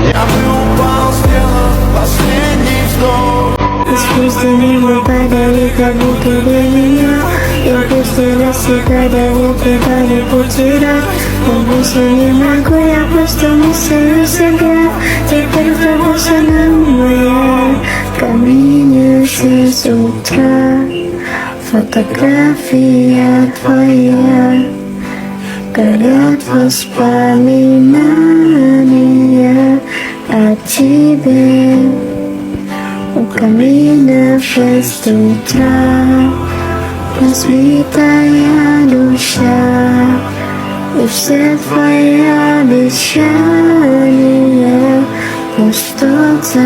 Я бы упал, сделав последний вздох. Просто небо падали, как будто для меня. Я просто навсегда далеко потерял. Но больше не могу, я просто мыслю себя. Теперь твоя жена моя. Камень с утра. Фотография твоя. Горят воспоминания о тебе. У камина в 6 утра разбитая душа, и все твои обещания пустота.